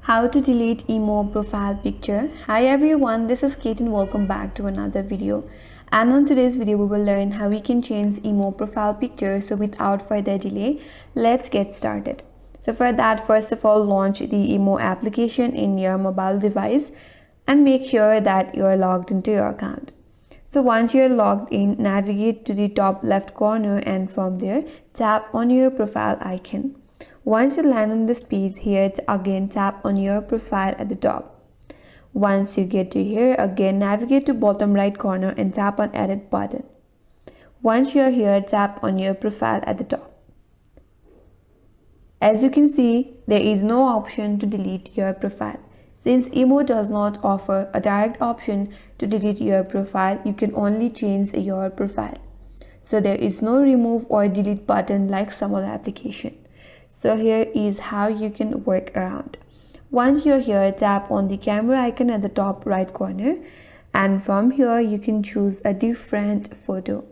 How to delete emo profile picture. Hi everyone, this is Kate and welcome back to another video. And on today's video we will learn how we can change emo profile picture. So without further delay, let's get started. So for that, first of all, launch the emo application in your mobile device and make sure that you're logged into your account. So once you're logged in, navigate to the top left corner and from there tap on your profile icon. Once you land on this page, here again tap on your profile at the top. Once you get to here, again navigate to bottom right corner and tap on edit button. Once you're here, tap on your profile at the top. As you can see, there is no option to delete your profile. Since emo does not offer a direct option to delete your profile, you can only change your profile. So there is no remove or delete button like some other application. So here is how you can work around. Once you're here, tap on the camera icon at the top right corner, and from here you can choose a different photo.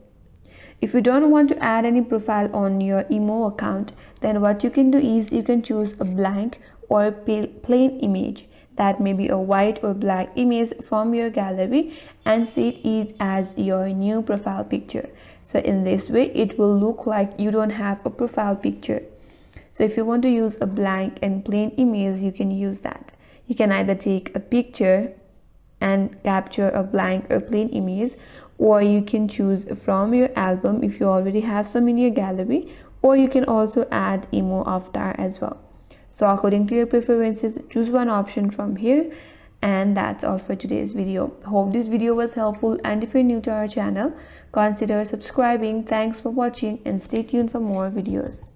If you don't want to add any profile on your emo account, then what you can do is you can choose a blank or plain image, that may be a white or black image from your gallery, and set it as your new profile picture. So in this way it will look like you don't have a profile picture. So if you want to use a blank and plain image, you can use that. You can either take a picture and capture a blank or plain image, or you can choose from your album if you already have some in your gallery, or you can also add emo avatar as well. So according to your preferences, choose one option from here. And that's all for today's video. Hope this video was helpful, and if you're new to our channel, consider subscribing. Thanks for watching and stay tuned for more videos.